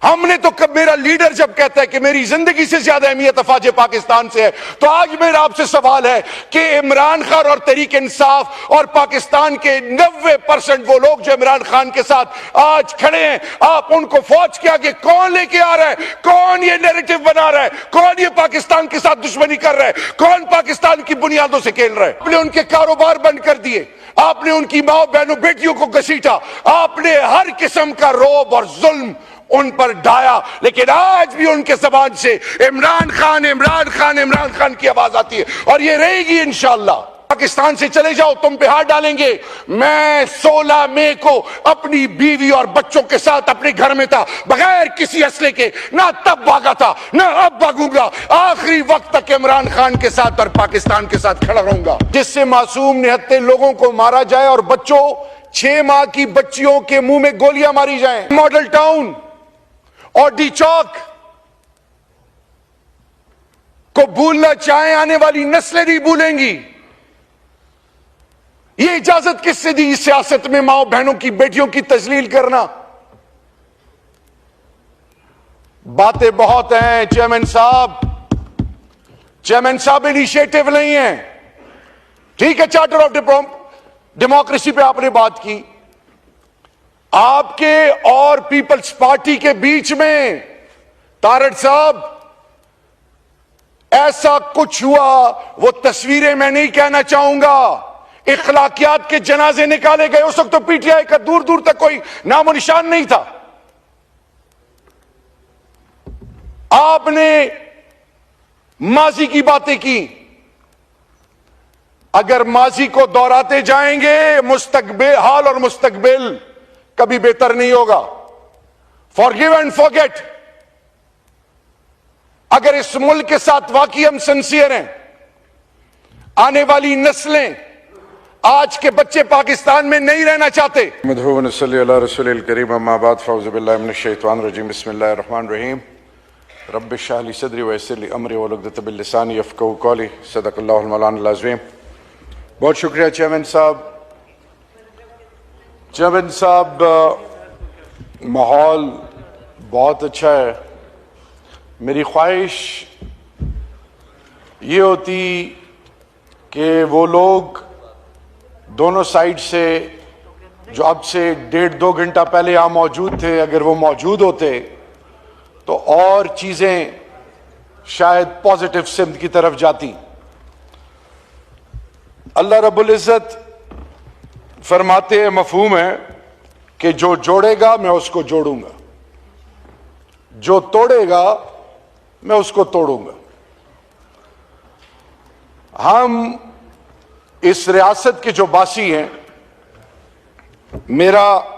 हमने तो कब, मेरा लीडर जब कहता है कि मेरी जिंदगी से ज्यादा अहमियत अफवाज पाकिस्तान से है, तो आज मेरा आपसे सवाल है कि इमरान खान और तहरीक इंसाफ और पाकिस्तान के 90% वो लोग जो इमरान खान के साथ आज खड़े हैं, आप उनको फौज के आगे कौन लेके आ रहा है? कौन ये नैरेटिव बना रहा है? कौन ये पाकिस्तान के साथ दुश्मनी कर रहा है? कौन पाकिस्तान की बुनियादों से खेल रहा है? आपने उनके कारोबार बंद कर दिए, आपने उनकी माओ बहनों बेटियों को घसीटा, आपने हर किस्म का रौब और जुल्म उन पर ढाया, लेकिन आज भी उनके जबान से इमरान खान इमरान खान इमरान खान की आवाज आती है और ये रहेगी इंशाअल्लाह। पाकिस्तान से चले जाओ, तुम पे हाथ डालेंगे। मैं 16 मई को अपनी बीवी और बच्चों के साथ अपने घर में था, बगैर किसी असले के, ना तब भागा था ना अब भागूंगा, आखिरी वक्त तक इमरान खान के साथ और पाकिस्तान के साथ खड़ा रहूंगा। जिससे मासूम निहत्ते लोगों को मारा जाए और बच्चों, 6 माह की बच्चियों के मुंह में गोलियां मारी जाएं। मॉडल टाउन और डी चौक को भूलना चाहें, आने वाली नस्लें नहीं भूलेंगी। ये इजाजत किससे दी इस सियासत में माओ बहनों की बेटियों की तजलील करना? बातें बहुत हैं चेयरमैन साहब इनिशिएटिव नहीं है। ठीक है, चार्टर ऑफ डेमोक्रेसी पे आपने बात की, आपके और पीपल्स पार्टी के बीच में तारड़ साहब ऐसा कुछ हुआ, वो तस्वीरें मैं नहीं कहना चाहूंगा। इखलाकियात के जनाजे निकाले गए, उस वक्त तो पीटीआई का दूर दूर तक कोई नामो निशान नहीं था। आपने माजी की बातें की, अगर माजी को दोहराते जाएंगे, मुस्तकबिल, हाल और मुस्तकबिल कभी बेहतर नहीं होगा। Forgive and forget. अगर इस मुल्क के साथ वाकई हम सिंसियर हैं, आने वाली नस्लें, आज के बच्चे पाकिस्तान में नहीं रहना चाहते। बिस्मिल्लाहिर्रहमानिर्रहीम। रब्बि इश्रह ली सदरी वयस्सिर ली अमरी वहलुल मिन लिसानी यफ़क़हू क़ौली। सदक़ल्लाहुल मौलाना अज़ीम। बहुत शुक्रिया चेयरमैन साहब। चेयरमैन साहब, माहौल बहुत अच्छा है। मेरी ख्वाहिश ये होती कि वो लोग दोनों साइड से जो अब से 1.5-2 घंटा पहले यहाँ मौजूद थे, अगर वो मौजूद होते तो और चीज़ें शायद पॉजिटिव सिम्त की तरफ जाती। अल्लाह रब्बुल इज़्ज़त फरमाते हैं, मफहूम है कि जो जोड़ेगा मैं उसको जोड़ूंगा, जो तोड़ेगा मैं उसको तोड़ूंगा। हम इस रियासत के जो बासी हैं, मेरा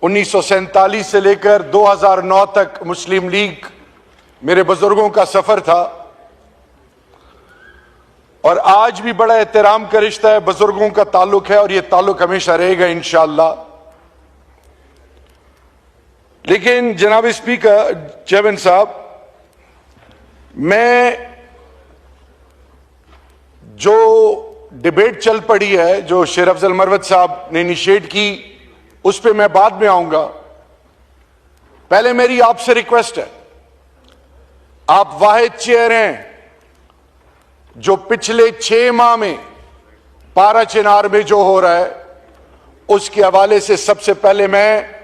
1947 से लेकर 2009 तक मुस्लिम लीग मेरे बुजुर्गों का सफर था और आज भी बड़ा एहतराम का रिश्ता है, बुजुर्गों का ताल्लुक है और यह ताल्लुक हमेशा रहेगा इंशाअल्लाह। लेकिन जनाब स्पीकर, चेयरमैन साहब, मैं जो डिबेट चल पड़ी है, जो शेर अफजल मरवत साहब ने इनिशिएट की, उस पर मैं बाद में आऊंगा। पहले मेरी आपसे रिक्वेस्ट है, आप वाहिद चेयर हैं जो पिछले 6 माह में पारा चिनार में जो हो रहा है उसके हवाले से सबसे पहले मैं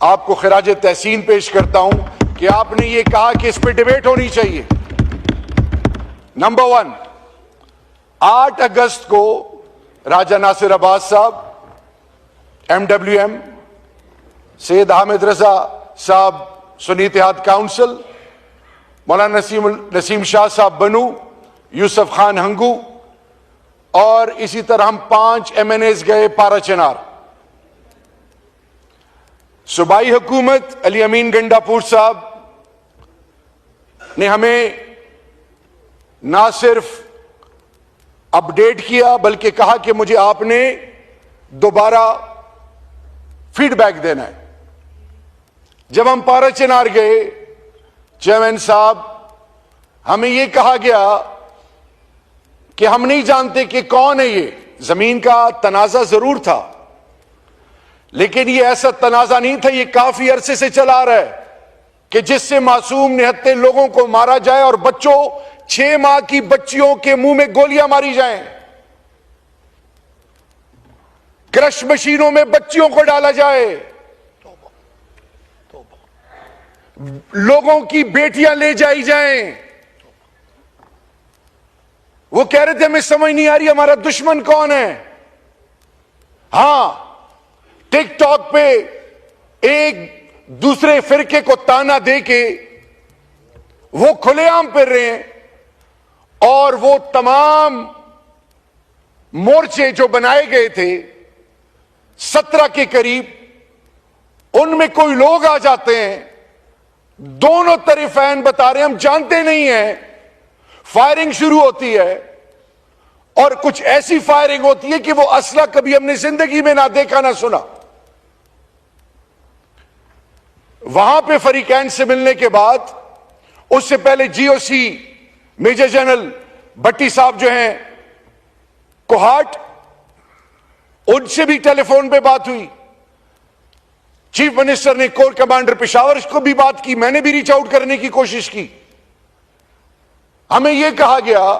आपको खिराज तहसीन पेश करता हूं कि आपने ये कहा कि इस पर डिबेट होनी चाहिए। नंबर 1, 8 अगस्त को राजा नासिर अब्बास साहब, MWM, सैयद हामिद रजा साहब, सुन्नी इत्तेहाद काउंसिल, मौलाना नसीम शाह साहब बनू, यूसुफ खान हंगू और इसी तरह हम 5 MNAs गए पारा चिनार। सूबाई हुकूमत अली अमीन गंडापुर साहब ने हमें ना सिर्फ अपडेट किया बल्कि कहा कि मुझे आपने दोबारा फीडबैक देना है। जब हम पारा चिनार गए, चेयरमैन साहब, हमें यह कहा गया कि हम नहीं जानते कि कौन है ये। जमीन का तनाजा जरूर था, लेकिन ये ऐसा तनाजा नहीं था, ये काफी अरसे से चला आ रहा है। कि जिससे मासूम निहत्थे लोगों को मारा जाए और बच्चों 6 माह की बच्चियों के मुंह में गोलियां मारी जाएं, क्रश मशीनों में बच्चियों को डाला जाए, लोगों की बेटियां ले जाई जाएं। वो कह रहे थे हमें समझ नहीं आ रही हमारा दुश्मन कौन है। हां, टिकटॉक पे एक दूसरे फिरके को ताना दे के वो खुलेआम फिर रहे हैं और वो तमाम मोर्चे जो बनाए गए थे 17 के करीब, उनमें कोई लोग आ जाते हैं, दोनों तरफ फैन बता रहे हैं हम जानते नहीं हैं, फायरिंग शुरू होती है और कुछ ऐसी फायरिंग होती है कि वो असला कभी हमने जिंदगी में ना देखा ना सुना। वहां पे फरीकैन से मिलने के बाद, उससे पहले जीओसी मेजर जनरल भट्टी साहब जो हैं कोहाट, उनसे भी टेलीफोन पे बात हुई। चीफ मिनिस्टर ने कोर कमांडर पेशावर को भी बात की, मैंने भी रीच आउट करने की कोशिश की। हमें यह कहा गया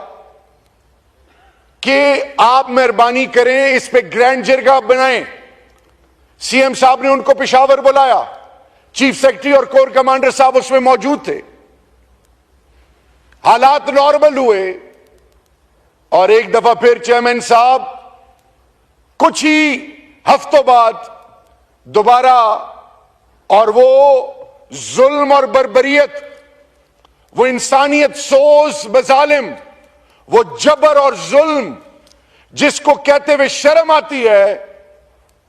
कि आप मेहरबानी करें इस पे ग्रैंड जिरगा बनाएं। सीएम साहब ने उनको पेशावर बुलाया, चीफ सेक्रेटरी और कोर कमांडर साहब उसमें मौजूद थे। हालात नॉर्मल हुए और एक दफा फिर चेयरमैन साहब कुछ ही हफ्तों बाद दोबारा, और वो जुल्म और बर्बरियत, वो इंसानियत सोज मजालिम, वो जबर और जुल्म जिसको कहते हुए शर्म आती है,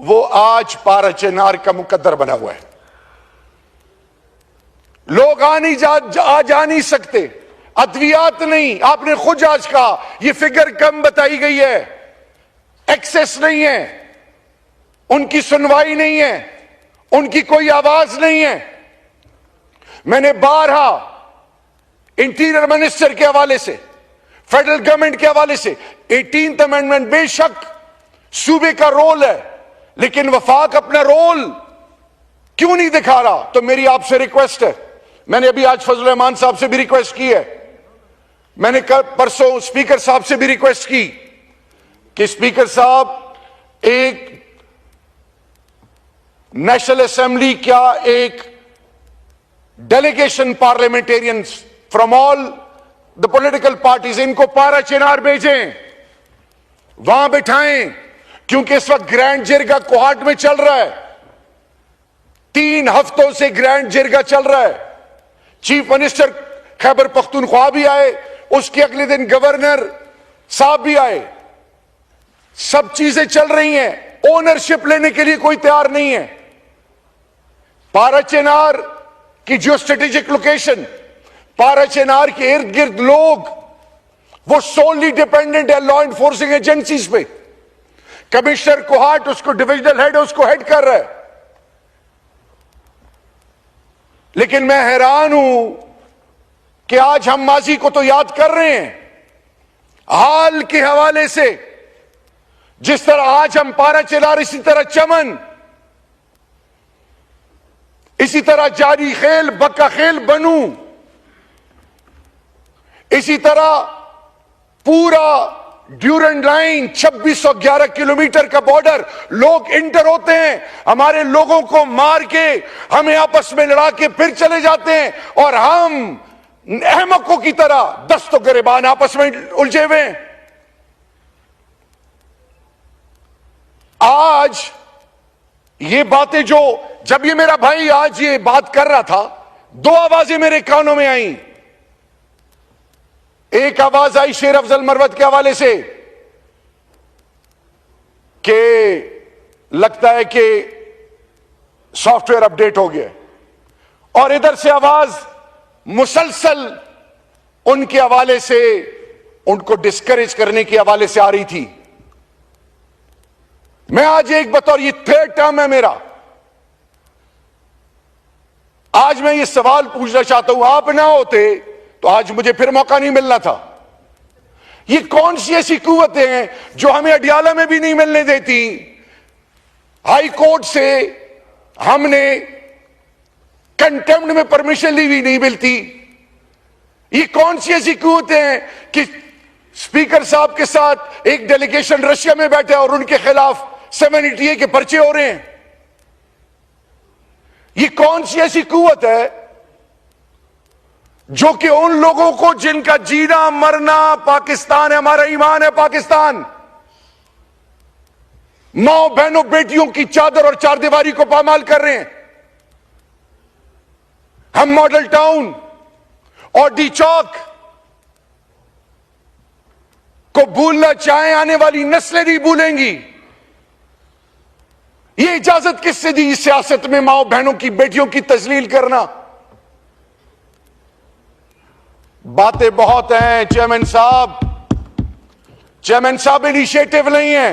वो आज पारा चिनार का मुकद्दर बना हुआ है। लोग आ जा नहीं सकते, अद्वियात नहीं, आपने खुद आज कहा ये फिगर कम बताई गई है, एक्सेस नहीं है, उनकी सुनवाई नहीं है, उनकी कोई आवाज नहीं है। मैंने बारहा इंटीरियर मिनिस्टर के हवाले से, फेडरल गवर्नमेंट के हवाले से, 18th अमेंडमेंट बेशक सूबे का रोल है, लेकिन वफाक अपना रोल क्यों नहीं दिखा रहा? तो मेरी आपसे रिक्वेस्ट है, मैंने अभी आज फजल रहमान साहब से भी रिक्वेस्ट की है, मैंने कल परसों स्पीकर साहब से भी रिक्वेस्ट की कि स्पीकर साहब एक नेशनल असेंबली क्या एक delegation parliamentarians from all the political parties, इनको पारा चिनार भेजें, वहां बिठाएं, क्योंकि इस वक्त ग्रैंड जिरगा कोहाट में चल रहा है। 3 हफ्तों से ग्रैंड जिरगा चल रहा है। चीफ मिनिस्टर खैबर पख्तूनख्वा भी आए, उसके अगले दिन गवर्नर साहब भी आए, सब चीजें चल रही हैं। ओनरशिप लेने के लिए कोई तैयार नहीं है। पारा चिनार की जो स्ट्रेटेजिक लोकेशन, पारा चिनार के इर्द गिर्द लोग वो सोलली डिपेंडेंट है लॉ एनफोर्सिंग एजेंसीज पे। कमिश्नर कोहाट उसको डिविजनल हेड, उसको हेड कर रहा है। लेकिन मैं हैरान हूं कि आज हम माजी को तो याद कर रहे हैं, हाल के हवाले से जिस तरह आज हम पारा चिनार, इसी तरह चमन, इसी तरह जारी खेल, बक्का खेल, बनू, इसी तरह पूरा ड्यूरेंट लाइन 2611 किलोमीटर का बॉर्डर, लोग इंटर होते हैं, हमारे लोगों को मार के हमें आपस में लड़ा के फिर चले जाते हैं, और हम अहमकों की तरह दस्तों गिरबान आपस में उलझे हुए हैं। आज ये बातें जो, जब ये मेरा भाई आज ये बात कर रहा था, 2 आवाजें मेरे कानों में आई। एक आवाज आई शेर अफजल मरवत के हवाले से कि लगता है कि सॉफ्टवेयर अपडेट हो गया, और इधर से आवाज मुसलसल उनके हवाले से, उनको डिस्करेज करने के हवाले से आ रही थी। मैं आज एक बतौर, ये 3rd टर्म है मेरा, आज मैं ये सवाल पूछना चाहता हूं, आप ना होते तो आज मुझे फिर मौका नहीं मिलना था। ये कौन सी ऐसी कुव्वतें हैं जो हमें अडियाला में भी नहीं मिलने देती? हाई कोर्ट से हमने कंटेम्प्ट में परमिशन ली हुई नहीं मिलती। ये कौन सी ऐसी कुव्वतें हैं कि स्पीकर साहब के साथ एक डेलीगेशन रशिया में बैठे और उनके खिलाफ 780 के पर्चे हो रहे हैं? ये कौन सी ऐसी कुव्वत है जो कि उन लोगों को जिनका जीना मरना पाकिस्तान है, हमारा ईमान है पाकिस्तान, माओ बहनों बेटियों की चादर और चारदीवारी को पामाल कर रहे हैं? हम मॉडल टाउन और डी चौक को भूलना चाहें, आने वाली नस्लें नहीं भूलेंगी। ये इजाजत किससे दी इस सियासत में माओ बहनों की बेटियों की तजलील करना? बातें बहुत हैं चेयरमैन साहब इनिशिएटिव नहीं है।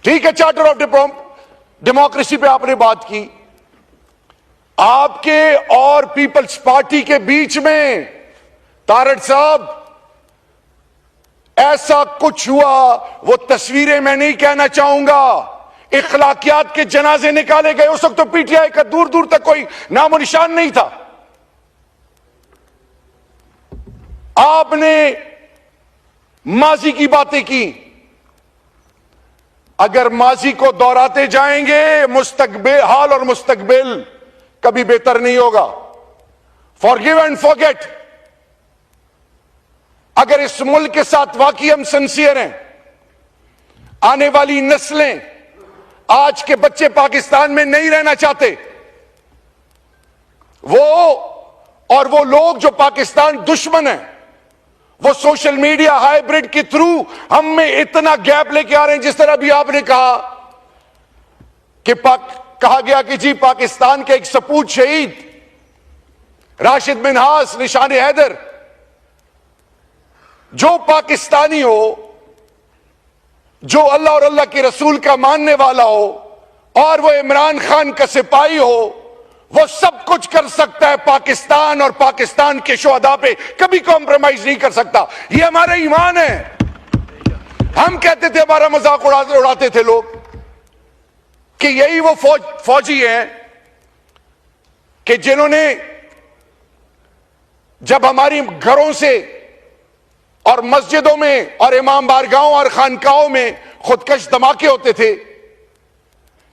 ठीक है, चार्टर ऑफ डेमोक्रेसी पे आपने बात की, आपके और पीपल्स पार्टी के बीच में तारड़ साहब ऐसा कुछ हुआ, वो तस्वीरें मैं नहीं कहना चाहूंगा, इखलाकियात के जनाजे निकाले गए। उस वक्त तो पीटीआई का दूर दूर तक कोई नामो निशान नहीं था। आपने माजी की बातें की। अगर माजी को दोहराते जाएंगे, मुस्तकबिल हाल और मुस्तकबिल कभी बेहतर नहीं होगा। Forgive and forget. अगर इस मुल्क के साथ वाकई हम सिंसियर हैं, आने वाली नस्लें, आज के बच्चे पाकिस्तान में नहीं रहना चाहते, वो लोग जो पाकिस्तान दुश्मन है, वो सोशल मीडिया हाइब्रिड के थ्रू हम में इतना गैप लेके आ रहे हैं। जिस तरह भी आपने कहा कि कहा गया कि जी पाकिस्तान के एक सपूत शहीद राशिद मिन्हास निशान हैदर, जो पाकिस्तानी हो, जो अल्लाह और अल्लाह के रसूल का मानने वाला हो, और वो इमरान खान का सिपाही हो, वो सब कुछ कर सकता है पाकिस्तान और पाकिस्तान के शुहदा पे कभी कॉम्प्रोमाइज नहीं कर सकता। ये हमारा ईमान है। हम कहते थे, हमारा मजाक उड़ाते थे लोग कि यही वो फौजी हैं कि जिन्होंने जब हमारी घरों से और मस्जिदों में और इमाम बारगाहों और खानकाहों में खुदकश धमाके होते थे,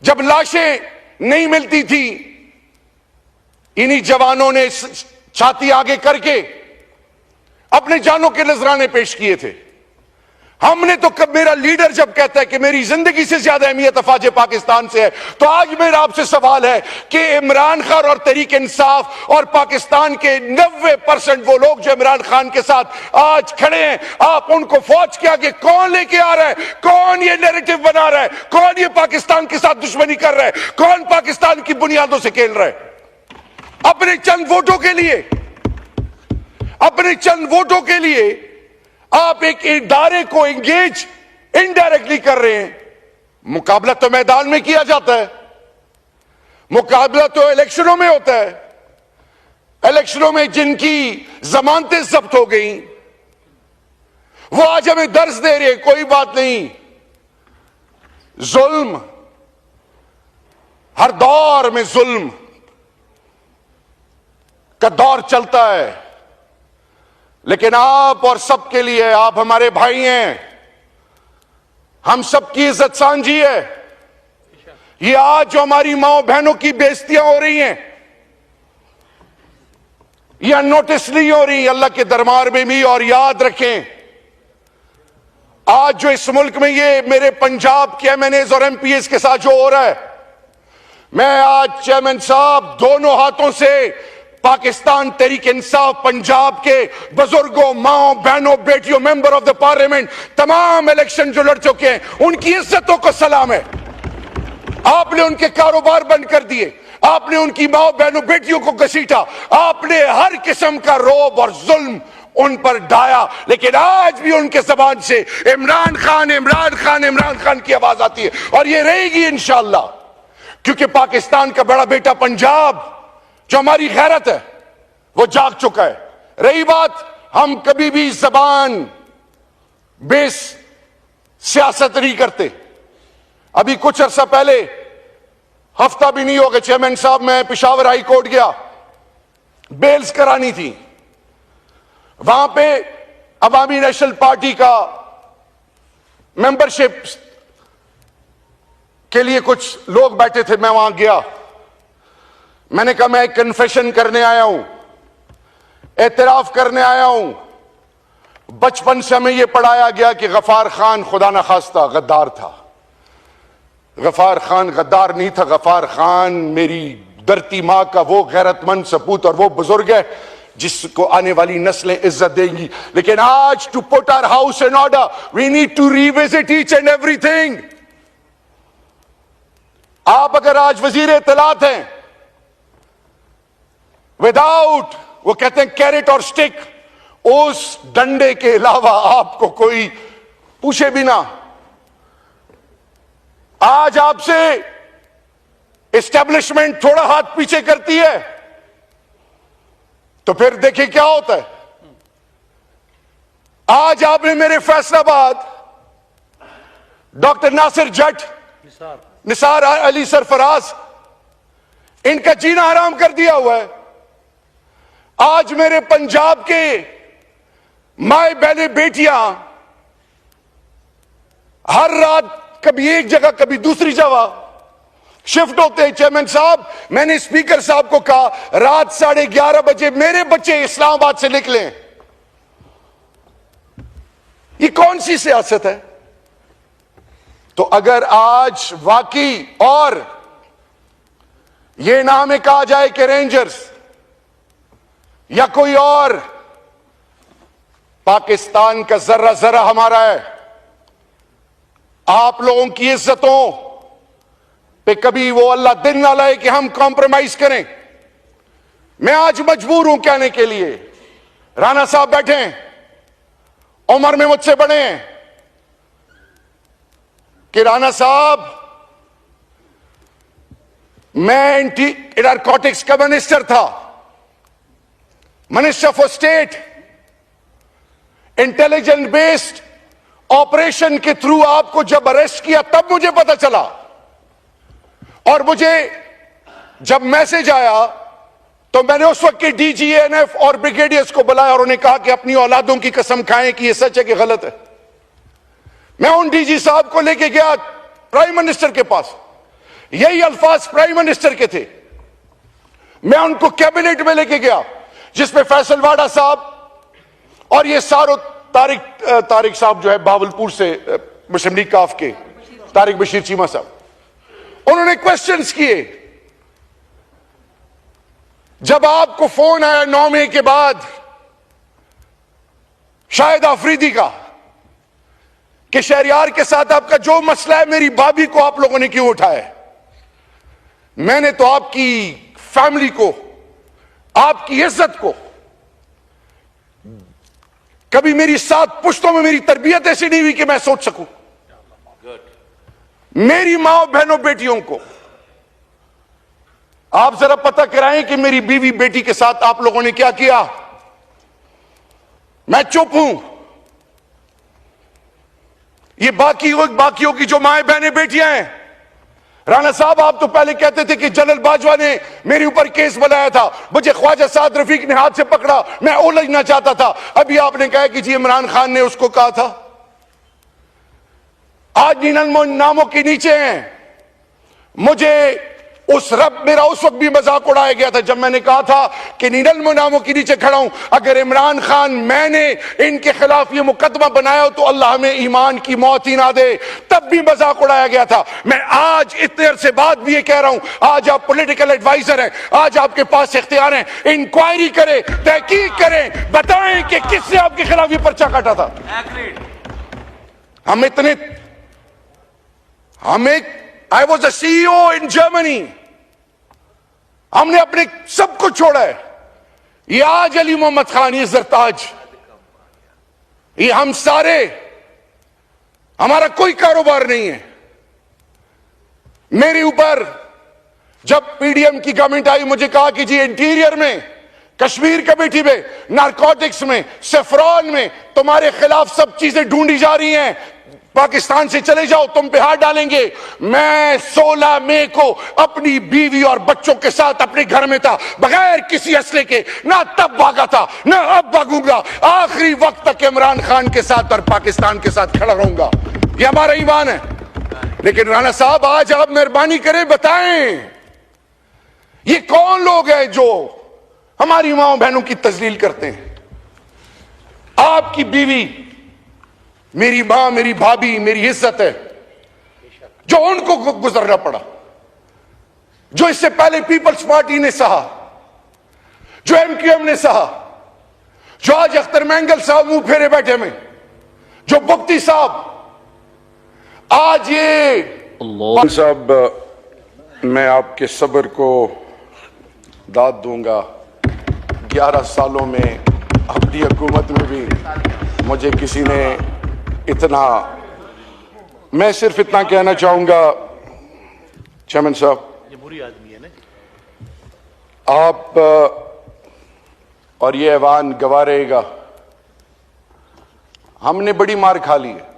जब लाशें नहीं मिलती थी, इन्हीं जवानों ने छाती आगे करके अपने जानों के नजराने पेश किए थे। हमने तो कब, मेरा लीडर जब कहता है कि मेरी जिंदगी से ज्यादा अहमियत अफवाज पाकिस्तान से है, तो आज मेरा आपसे सवाल है कि इमरान खान और तहरीक इंसाफ और पाकिस्तान के 90% वो लोग जो इमरान खान के साथ आज खड़े हैं, आप उनको फौज के आगे कौन लेके आ रहा है? कौन ये नैरेटिव बना रहा है? कौन ये पाकिस्तान के साथ दुश्मनी कर रहा है? कौन पाकिस्तान की बुनियादों से खेल रहा है? अपने चंद वोटों के लिए, अपने चंद वोटों के लिए आप एक इदारे को एंगेज इनडायरेक्टली कर रहे हैं। मुकाबला तो मैदान में किया जाता है, मुकाबला तो इलेक्शनों में होता है। इलेक्शनों में जिनकी जमानतें जब्त हो गई, वो आज हमें दर्ज दे रहे, कोई बात नहीं, जुल्म, हर दौर में जुल्म का दौर चलता है, लेकिन आप और सबके लिए, आप हमारे भाई हैं, हम सबकी इज्जत सांझी है। ये आज जो हमारी माओ बहनों की बेइज्जतियां हो रही हैं, ये अननोटिस नहीं हो रही अल्लाह के दरबार में भी। और याद रखें, आज जो इस मुल्क में ये मेरे पंजाब के एमएनएज और एमपीएस के साथ जो हो रहा है, मैं आज चेयरमैन साहब दोनों हाथों से पाकिस्तान तहरीक इंसाफ पंजाब के बुजुर्गों, माओ बहनों बेटियों, मेंबर ऑफ द पार्लियामेंट, तमाम इलेक्शन जो लड़ चुके हैं, उनकी इज्जतों को सलाम है। आपने उनके कारोबार बंद कर दिए, आपने उनकी माओ बहनों बेटियों को घसीटा, आपने हर किस्म का रौब और जुल्म उन पर ढाया, लेकिन आज भी उनके जबान से इमरान खान इमरान खान इमरान खान की आवाज आती है, और ये रहेगी इंशाअल्लाह, क्योंकि पाकिस्तान का बड़ा बेटा पंजाब जो हमारी गैरत है वो जाग चुका है। रही बात, हम कभी भी जबान बेस सियासत नहीं करते। अभी कुछ अरसा पहले हफ्ता भी नहीं हो गया चेयरमैन साहब, मैं पेशावर हाई कोर्ट गया, बेल्स करानी थी। वहां पे अवामी नेशनल पार्टी का मेंबरशिप के लिए कुछ लोग बैठे थे, मैं वहां गया। मैंने कहा मैं एक कन्फेशन करने आया हूं, एतराफ करने आया हूं। बचपन से हमें यह पढ़ाया गया कि गफार खान खुदा न खास्ता गद्दार था। गफार खान गद्दार नहीं था, गफार खान मेरी धरती मां का वो गैरतमंद सपूत और वो बुजुर्ग है जिसको आने वाली नस्लें इज्जत देंगी। लेकिन आज to put our house in order we need to revisit each and everything. आप अगर आज वजीर इत्तलात हैं, विदाउट, वो कहते हैं कैरेट और स्टिक, उस डंडे के अलावा आपको कोई पूछे भी ना। आज आपसे एस्टेब्लिशमेंट थोड़ा हाथ पीछे करती है तो फिर देखिए क्या होता है। आज आपने मेरे फैसलाबाद डॉक्टर नासिर जट, निसार अली सरफराज, इनका जीना हराम कर दिया हुआ है। आज मेरे पंजाब के माए बहने बेटियां हर रात कभी एक जगह कभी दूसरी जगह शिफ्ट होते हैं। चेयरमैन साहब, मैंने स्पीकर साहब को कहा रात 11:30 बजे मेरे बच्चे इस्लामाबाद से निकले। ये कौन सी सियासत है? तो अगर आज वाकई और ये ना हमें कहा जाए कि रेंजर्स या कोई और, पाकिस्तान का जर्रा जर्रा हमारा है। आप लोगों की इज्जतों पे कभी वो अल्लाह दिन ना लाए कि हम कॉम्प्रोमाइज करें। मैं आज मजबूर हूं कहने के लिए, राणा साहब बैठे हैं, उम्र में मुझसे बड़े हैं, कि राणा साहब मैं एंटी नारकोटिक्स का मिनिस्टर था, minister for state. Intelligence based operation के थ्रू आपको जब अरेस्ट किया तब मुझे पता चला, और मुझे जब मैसेज आया तो मैंने उस वक्त के डीजीएनएफ और ब्रिगेडियर्स को बुलाया और उन्हें कहा कि अपनी औलादों की कसम खाएं कि यह सच है कि गलत है। मैं उन डीजी साहब को लेके गया प्राइम मिनिस्टर के पास, यही अल्फाज प्राइम मिनिस्टर के थे। मैं उनको कैबिनेट में लेके गया जिसमें फैसल वाडा साहब और ये सारो तारिक साहब जो है बावलपुर से मुस्लिम लीग काफ के, तारिक बशीर चीमा साहब, उन्होंने क्वेश्चंस किए। जब आपको फोन आया 9 मई के बाद शाहिद आफरीदी का कि शहरियार के साथ आपका जो मसला है, मेरी भाभी को आप लोगों ने क्यों उठाया? मैंने तो आपकी फैमिली को, आपकी इज्जत को, कभी मेरी 7 पुश्तों में मेरी तरबियत ऐसी नहीं हुई कि मैं सोच सकूं। मेरी मां बहनों बेटियों को आप जरा पता कराएं कि मेरी बीवी बेटी के साथ आप लोगों ने क्या किया। मैं चुप हूं। ये बाकियों की जो माएं बहनें बेटियां हैं। राणा साहब, आप तो पहले कहते थे कि जनरल बाजवा ने मेरे ऊपर केस बनाया था, मुझे ख्वाजा साद रफीक ने हाथ से पकड़ा, मैं उलझना चाहता था। अभी आपने कहा कि जी इमरान खान ने उसको कहा था। आज इन नामों के नीचे हैं। मुझे उस रब, मेरा उस वक्त भी मजाक उड़ाया गया था जब मैंने कहा था कि निनल नामों के नीचे खड़ा हूं। अगर इमरान खान, मैंने इनके खिलाफ ये मुकदमा बनाया हो तो अल्लाह हमें ईमान की मौत ही ना दे, तब भी मजाक उड़ाया गया था। मैं आज इतने अरसे बाद भी ये कह रहा हूं, आज आप पॉलिटिकल एडवाइजर हैं, आज आपके पास इख्तियार है, इंक्वायरी करें, तहकीक करें, बताएं कि किसने आपके खिलाफ ये पर्चा काटा था। I was the CEO in Germany. हमने अपने सब कुछ छोड़ा है। ये आज अली मोहम्मद खान, ये जरताज, ये हम सारे, हमारा कोई कारोबार नहीं है। मेरे ऊपर जब PDM की गवर्नमेंट आई, मुझे कहा कि जी इंटीरियर में कश्मीर कमेटी में, नारकोटिक्स में, सेफ्रॉन में तुम्हारे खिलाफ सब चीजें ढूंढी जा रही हैं। पाकिस्तान से चले जाओ, तुम पे हाथ डालेंगे। मैं 16 मई को अपनी बीवी और बच्चों के साथ अपने घर में था, बगैर किसी असले के। ना तब भागा था, ना अब भागूंगा। आखिरी वक्त तक इमरान खान के साथ और पाकिस्तान के साथ खड़ा रहूंगा। यह हमारा ईमान है। लेकिन राणा साहब, आज आप मेहरबानी करें, बताएं ये कौन लोग हैं जो हमारी माओ बहनों की तजलील करते हैं? आपकी बीवी मेरी मां, मेरी भाभी, मेरी इज्जत है, जो उनको गुजरना पड़ा, जो इससे पहले पीपल्स पार्टी ने सहा, जो एमक्यूएम ने सहा, जो आज अख्तर मैंगल साहब मुंह फेरे बैठे में, जो बुख्ती साहब, आज ये साहब, मैं आपके सब्र को दाद दूंगा। 11 सालों में अपनी हुकूमत में भी मुझे किसी ने इतना, मैं सिर्फ इतना कहना चाहूंगा चेयरमैन साहब, ये बुरी आदमी है ना, आप और ये ऐवान गवाह रहेगा, हमने बड़ी मार खा ली है।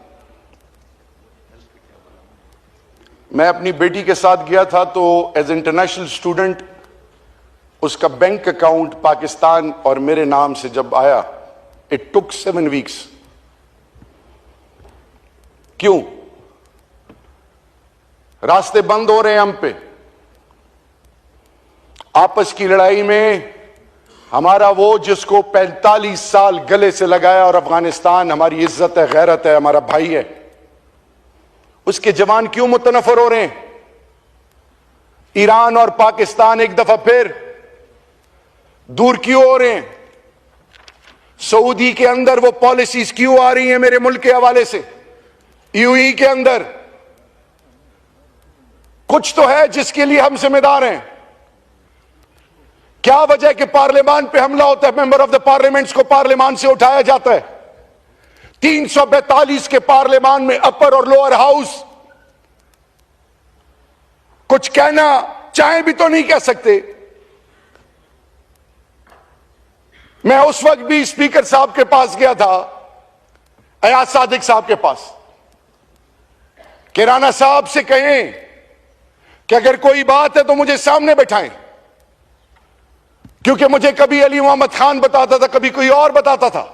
मैं अपनी बेटी के साथ गया था तो एज इंटरनेशनल स्टूडेंट उसका बैंक अकाउंट पाकिस्तान और मेरे नाम से जब आया, इट टुक 7 वीक्स। क्यों? रास्ते बंद हो रहे हैं हम पे। आपस की लड़ाई में हमारा वो जिसको 45 साल गले से लगाया, और अफगानिस्तान हमारी इज्जत है, गैरत है, हमारा भाई है, उसके जवान क्यों मुतनफर हो रहे हैं? ईरान और पाकिस्तान एक दफा फिर दूर क्यों हो रहे हैं? सऊदी के अंदर वो पॉलिसीज क्यों आ रही हैं मेरे मुल्क के हवाले से? यूएई के अंदर कुछ तो है जिसके लिए हम जिम्मेदार हैं। क्या वजह है कि पार्लियामान पे हमला होता है, मेंबर ऑफ द पार्लियामेंट्स को पार्लियामान से उठाया जाता है? 342 के पार्लियामान में अपर और लोअर हाउस कुछ कहना चाहे भी तो नहीं कह सकते। मैं उस वक्त भी स्पीकर साहब के पास गया था, अयाज सादिक साहब के पास, कि राणा साहब से कहें कि अगर कोई बात है तो मुझे सामने बैठाएं, क्योंकि मुझे कभी अली मोहम्मद खान बताता था, कभी कोई और बताता था।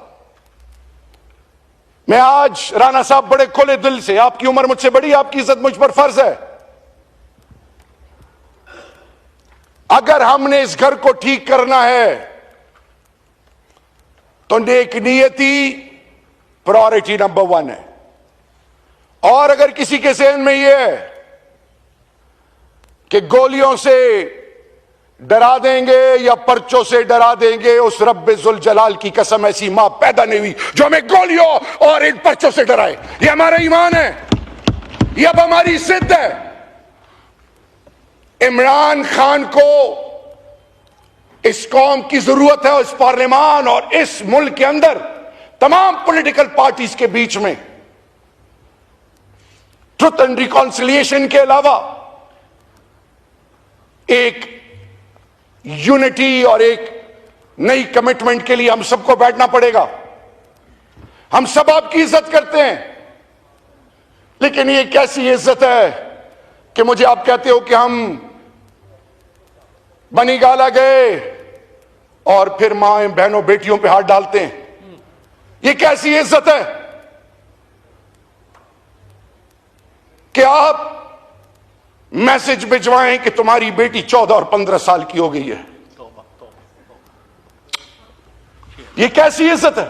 मैं आज राणा साहब बड़े खुले दिल से, आपकी उम्र मुझसे बड़ी, आपकी इज्जत मुझ पर फर्ज है, अगर हमने इस घर को ठीक करना है तो नेक नियति प्रायोरिटी नंबर 1 है। और अगर किसी के ज़हन में यह है कि गोलियों से डरा देंगे या पर्चों से डरा देंगे, उस रब्बे जुल जलाल की कसम, ऐसी मां पैदा नहीं हुई जो हमें गोलियों और इन पर्चों से डराए। ये हमारा ईमान है, ये अब हमारी जिद है। इमरान खान को इस कौम की जरूरत है, इस पार्लियामान और इस मुल्क के अंदर तमाम पॉलिटिकल पार्टीज के बीच में ट्रुथ एंड रिकॉन्सिलिएशन के अलावा एक यूनिटी और एक नई कमिटमेंट के लिए हम सबको बैठना पड़ेगा। हम सब आपकी इज्जत करते हैं, लेकिन ये कैसी इज्जत है कि मुझे आप कहते हो कि हम बनी गाला गए और फिर मां बहनों बेटियों पे हाथ डालते हैं। ये कैसी इज्जत है कि आप मैसेज भिजवाएं कि तुम्हारी बेटी 14 और 15 साल की हो गई है? ये कैसी इज्जत है?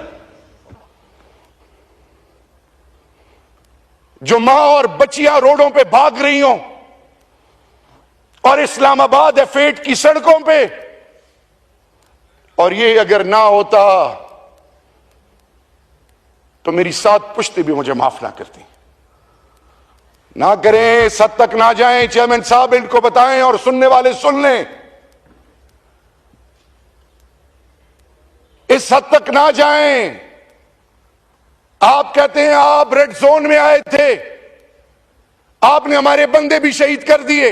जो मां और बच्चियां रोडों पे भाग रही हों और इस्लामाबाद F8 की सड़कों पे, और ये अगर ना होता तो मेरी 7 पुश्ते भी मुझे माफ ना करती। ना करें, इस हद तक ना जाएं। चेयरमैन साहब इनको बताएं और सुनने वाले सुन लें, इस हद तक ना जाएं। आप कहते हैं आप रेड जोन में आए थे, आपने हमारे बंदे भी शहीद कर दिए,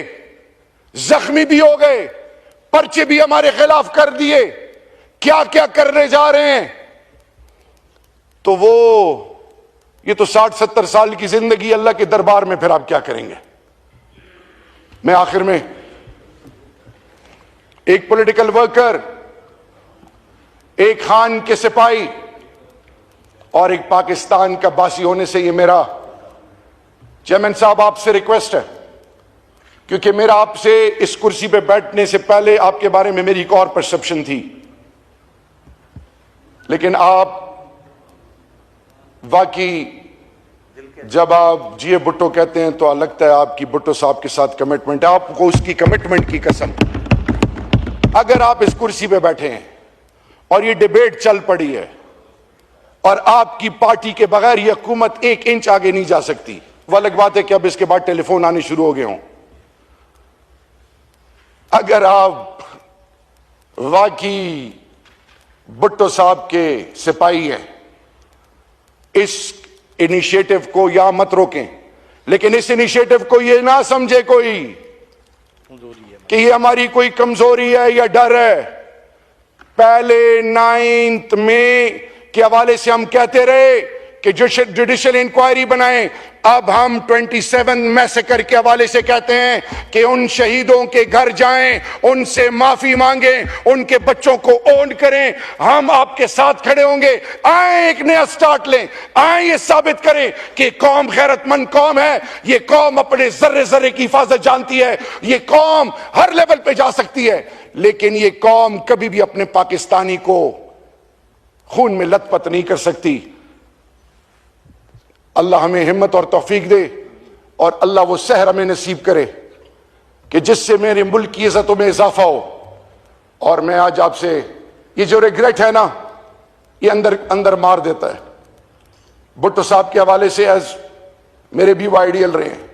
जख्मी भी हो गए, पर्चे भी हमारे खिलाफ कर दिए, क्या क्या करने जा रहे हैं, तो ये तो 60-70 साल की जिंदगी अल्लाह के दरबार में, फिर आप क्या करेंगे। मैं आखिर में, एक पॉलिटिकल वर्कर, एक खान के सिपाही और एक पाकिस्तान का बासी होने से ये मेरा चेयरमैन साहब आपसे रिक्वेस्ट है, क्योंकि मेरा आपसे इस कुर्सी पे बैठने से पहले आपके बारे में मेरी एक और परसेप्शन थी, लेकिन आप वाकई जब आप जीए भुट्टो कहते हैं तो लगता है आपकी भुट्टो साहब के साथ कमिटमेंट है। आपको उसकी कमिटमेंट की कसम, अगर आप इस कुर्सी पे बैठे हैं और ये डिबेट चल पड़ी है और आपकी पार्टी के बगैर ये हुकूमत 1 इंच आगे नहीं जा सकती, वह अलग बात है कि अब इसके बाद टेलीफोन आने शुरू हो गए हों। अगर आप वाकई भुट्टो साहब के सिपाही हैं, इस इनिशिएटिव को या मत रोकें, लेकिन इस इनिशिएटिव को ये ना समझे कोई कि ये हमारी कोई कमजोरी है या डर है। पहले 9 मई के हवाले से हम कहते रहे कि जुडिशियल इंक्वायरी बनाएं, अब हम 27 मैसेकर के हवाले से कहते हैं कि उन शहीदों के घर जाएं, उनसे माफी मांगें, उनके बच्चों को ओन करें। हम आपके साथ खड़े होंगे। आए एक नया स्टार्ट लें, आए ये साबित करें कि कौम गैरतमंद कौम है, ये कौम अपने जर्रे जर्रे की हिफाजत जानती है, ये कौम हर लेवल पे जा सकती है, लेकिन ये कौम कभी भी अपने पाकिस्तानी को खून में लथपथ नहीं कर सकती। अल्लाह हमें हिम्मत और तौफीक दे और अल्लाह वो सहर हमें नसीब करे कि जिससे मेरे मुल्क की इज्जतों में इजाफा हो। और मैं आज आपसे, ये जो रिग्रेट है ना, ये अंदर अंदर मार देता है। भुट्टो साहब के हवाले से एज मेरे भी वो आइडियल रहे हैं।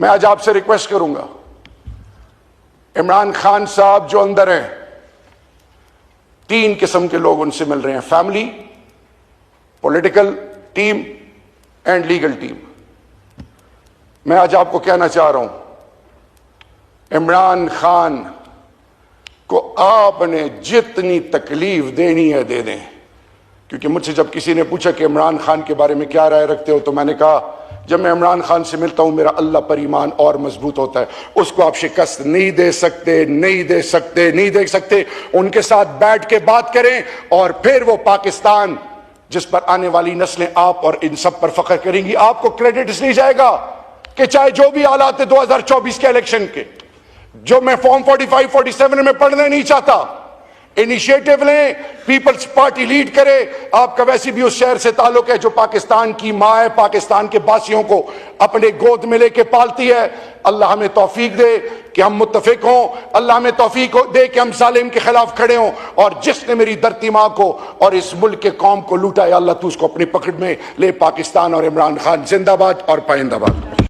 मैं आज आपसे रिक्वेस्ट करूंगा, इमरान खान साहब जो अंदर हैं, 3 किस्म के लोग उनसे मिल रहे हैं, family, political team and legal team. मैं आज आपको कहना चाह रहा हूं, इमरान खान को आपने जितनी तकलीफ देनी है दे दें। क्योंकि मुझसे जब किसी ने पूछा कि इमरान खान के बारे में क्या राय रखते हो, तो मैंने कहा जब मैं इमरान खान से मिलता हूं मेरा अल्लाह पर ईमान और मजबूत होता है। उसको आप शिकस्त नहीं दे सकते, नहीं दे सकते, नहीं दे सकते। उनके साथ बैठ के बात करें और फिर वो पाकिस्तान जिस पर आने वाली नस्लें आप और इन सब पर फख्र करेंगी। आपको क्रेडिट इसलिए जाएगा कि चाहे जो भी हालात है 2024 के इलेक्शन के, जो मैं फॉर्म 45-47 में पढ़ना नहीं चाहता, इनिशिएटिव लें, पीपल्स पार्टी लीड करे। आपका वैसे भी उस शहर से ताल्लुक है जो पाकिस्तान की मां है, पाकिस्तान के बासियों को अपने गोद में लेके पालती है। अल्लाह हमें तौफीक दे कि हम मुत्तफिक हों, अल्लाह हमें तौफीक दे कि हम जालिम के खिलाफ खड़े हों। और जिसने मेरी धरती माँ को और इस मुल्क के कौम को लूटा है, अल्लाह तू उसको अपनी पकड़ में ले। पाकिस्तान और इमरान खान जिंदाबाद और पाइंदाबाद।